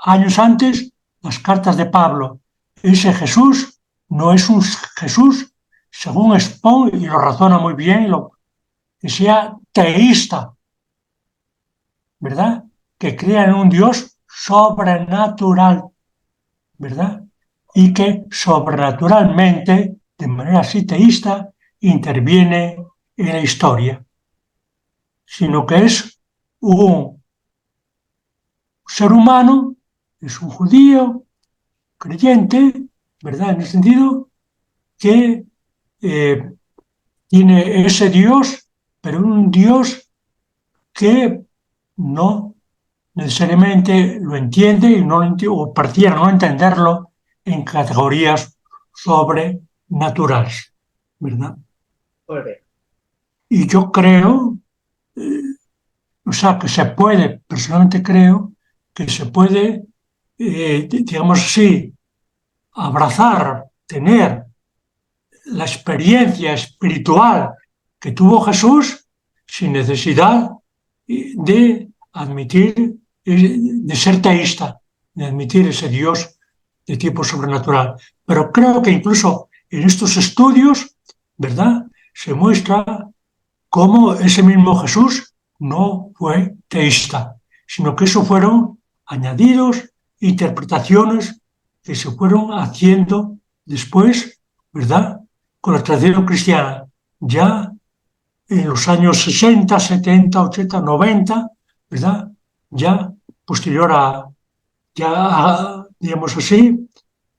años antes las cartas de Pablo. Ese Jesús no es un Jesús, según expone, y lo razona muy bien, que sea teísta, ¿verdad? Que crea en un Dios sobrenatural, ¿verdad? Y que sobrenaturalmente, de manera así teísta, interviene en la historia, sino que es un ser humano, es un judío creyente, ¿verdad? En el sentido que tiene ese Dios, pero un Dios que no necesariamente lo entiende y no lo o pareciera no entenderlo en categorías sobrenaturales, ¿verdad? Y yo creo, o sea, que se puede, personalmente creo, que se puede, digamos así, abrazar, tener la experiencia espiritual que tuvo Jesús sin necesidad de admitir, de ser teísta, de admitir ese Dios de tipo sobrenatural. Pero creo que incluso en estos estudios, ¿verdad?, se muestra cómo ese mismo Jesús no fue teísta, sino que eso fueron añadidos, interpretaciones que se fueron haciendo después, ¿verdad?, con la tradición cristiana, ya en los años 60, 70, 80, 90, ¿verdad?, ya posterior digamos así,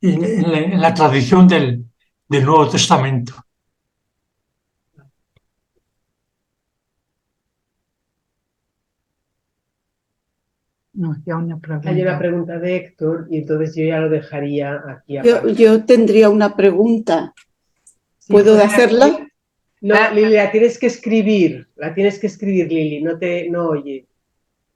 en la tradición del Nuevo Testamento. No, ya una pregunta. Hay una pregunta de Héctor y entonces yo ya lo dejaría aquí. Yo tendría una pregunta. ¿Puedo hacerla? No, Lili, la tienes que escribir, Lili, no oye.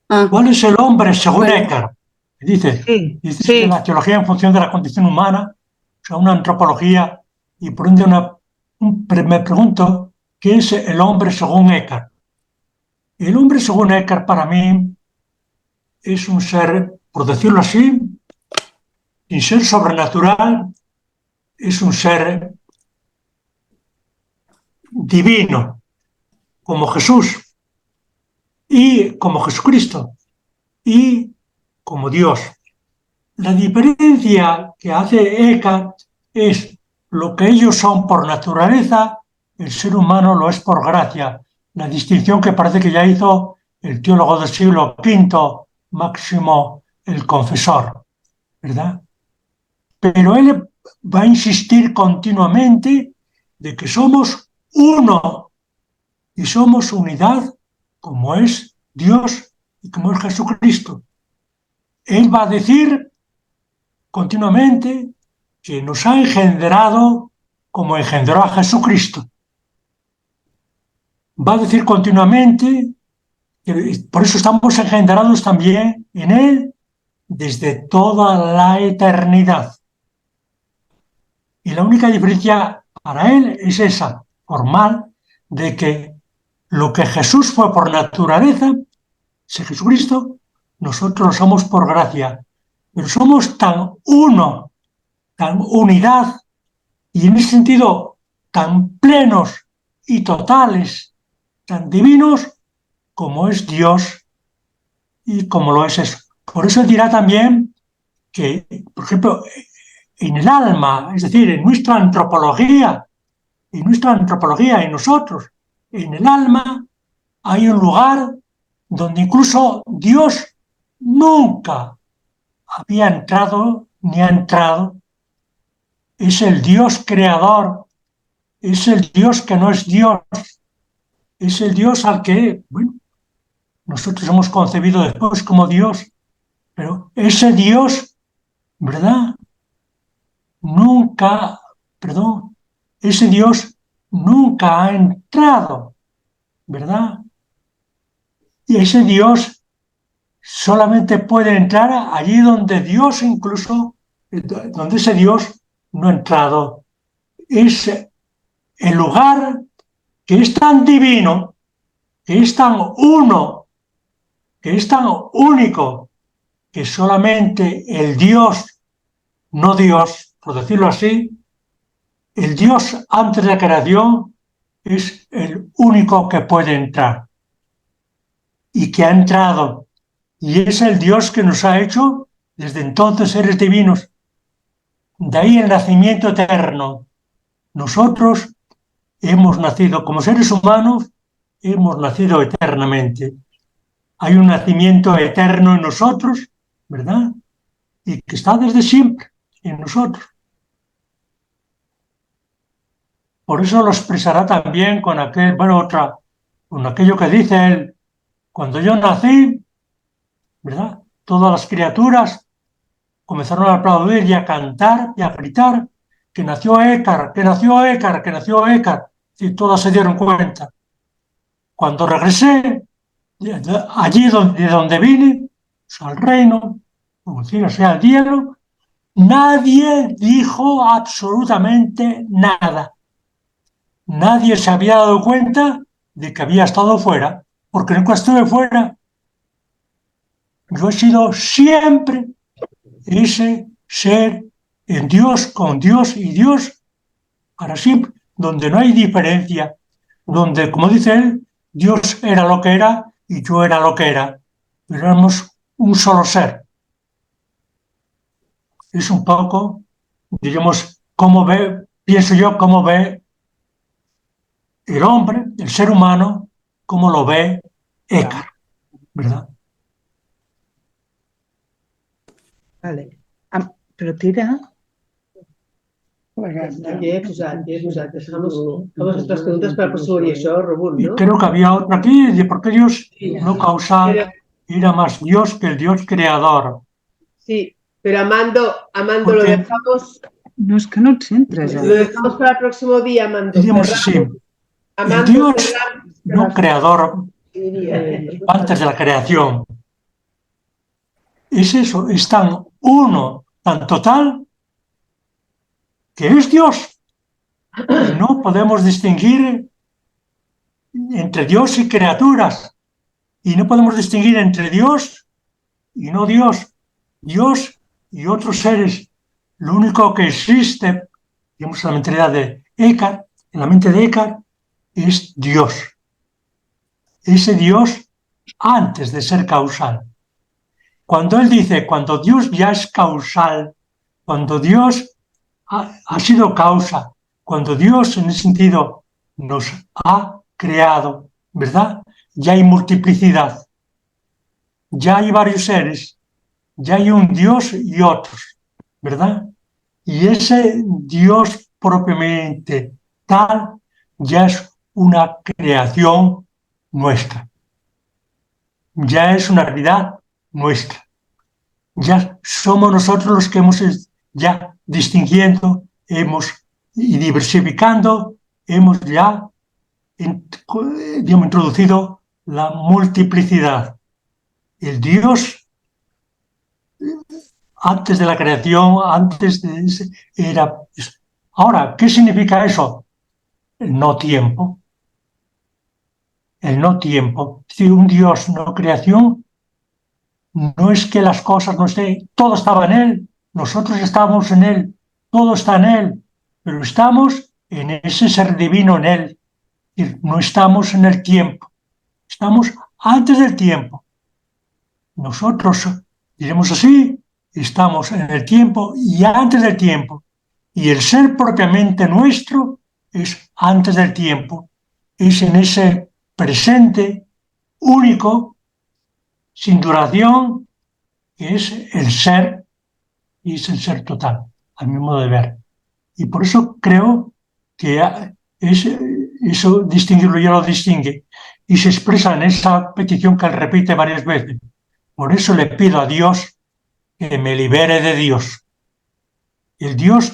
¿Cuál es el hombre según Eckhart? Dice que la teología en función de la condición humana, o sea, una antropología, y por ende me pregunto, ¿qué es el hombre según Eckhart? El hombre según Eckhart para mí es un ser, por decirlo así, sin ser sobrenatural, es un ser divino, como Jesús, y como Jesucristo, y como Dios. La diferencia que hace Eckhart es lo que ellos son por naturaleza, el ser humano lo es por gracia. La distinción que parece que ya hizo el teólogo del siglo V, Máximo el Confesor, ¿verdad? Pero él va a insistir continuamente de que somos uno y somos unidad como es Dios y como es Jesucristo. Él va a decir continuamente que nos ha engendrado como engendró a Jesucristo. Va a decir continuamente que por eso estamos engendrados también en Él desde toda la eternidad. Y la única diferencia para Él es esa, formal, de que lo que Jesús fue por naturaleza, ese Jesucristo, nosotros lo somos por gracia. Pero somos tan uno, tan unidad, y en ese sentido tan plenos y totales, tan divinos, como es Dios y como lo es eso. Por eso dirá también que, por ejemplo, en el alma, es decir, en nuestra antropología, en nosotros, en el alma, hay un lugar donde incluso Dios nunca había entrado ni ha entrado. Es el Dios creador, es el Dios que no es Dios, es el Dios al que, bueno, nosotros hemos concebido después como Dios, pero ese Dios, ¿verdad? Ese Dios nunca ha entrado, ¿verdad? Y ese Dios solamente puede entrar allí donde Dios incluso, donde ese Dios no ha entrado. Es el lugar que es tan divino, que es tan uno, que es tan único, que solamente el Dios, no Dios, por decirlo así, el Dios antes de la creación es el único que puede entrar y que ha entrado. Y es el Dios que nos ha hecho desde entonces seres divinos. De ahí el nacimiento eterno. Nosotros hemos nacido como seres humanos, hemos nacido eternamente. Hay un nacimiento eterno en nosotros, ¿verdad? Y que está desde siempre en nosotros. Por eso lo expresará también con con aquello que dice él, cuando yo nací, ¿verdad? Todas las criaturas comenzaron a aplaudir y a cantar y a gritar que nació Écar, que nació Écar, que nació Écar. Y todas se dieron cuenta. Cuando regresé, allí de donde vine, al reino, como sea al cielo, nadie dijo absolutamente nada. Nadie se había dado cuenta de que había estado fuera, porque nunca estuve fuera. Yo he sido siempre ese ser en Dios, con Dios y Dios para siempre, donde no hay diferencia, donde, como dice él, Dios era lo que era y yo era lo que era. Pero éramos un solo ser. Es un poco, digamos, pienso yo, cómo ve el hombre, el ser humano, cómo lo ve Écar, ¿verdad? Vale. Pero tira. Dejamos nuestras preguntas para el próximo día, eso, Robur, Y ¿no? creo que había otra aquí, de por qué Dios no causal era más Dios que el Dios creador. Sí, pero Amando lo Porque- dejamos. No, es que no te entres. Lo dejamos para el próximo día, Amando. Diríamos así, el Amando, Dios no creador antes de la creación. Es eso, es tan uno, tan total, que es Dios. Y no podemos distinguir entre Dios y criaturas. Y no podemos distinguir entre Dios y no Dios. Dios y otros seres. Lo único que existe, digamos, en la mentalidad de Écar, en la mente de Écar, es Dios. Ese Dios antes de ser causal. Cuando él dice, cuando Dios ya es causal, cuando Dios ha sido causa, cuando Dios en ese sentido nos ha creado, ¿verdad? Ya hay multiplicidad, ya hay varios seres, ya hay un Dios y otros, ¿verdad? Y ese Dios propiamente tal ya es una creación nuestra, ya es una realidad nuestra. Ya somos nosotros los que hemos ya distinguiendo, y diversificando, hemos ya introducido la multiplicidad. El Dios, antes de la creación, era... Ahora, ¿qué significa eso? El no tiempo. El no tiempo. Si un Dios no creación, no es que las cosas no estén, todo estaba en Él, nosotros estamos en Él, todo está en Él, pero estamos en ese ser divino en Él. No estamos en el tiempo, estamos antes del tiempo. Nosotros, diremos así, estamos en el tiempo y antes del tiempo. Y el ser propiamente nuestro es antes del tiempo, es en ese presente único, sin duración, que es el ser, y es el ser total, a mi modo de ver. Y por eso creo que eso distinguirlo ya lo distingue, y se expresa en esa petición que él repite varias veces. Por eso le pido a Dios que me libere de Dios. El Dios,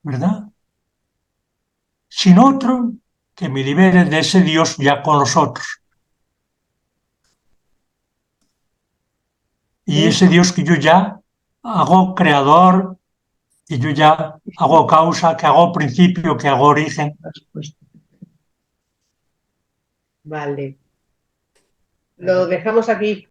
¿verdad? Sin otro, que me libere de ese Dios ya con los otros. Y ese Dios que yo ya hago creador, que yo ya hago causa, que hago principio, que hago origen. Vale. Lo dejamos aquí.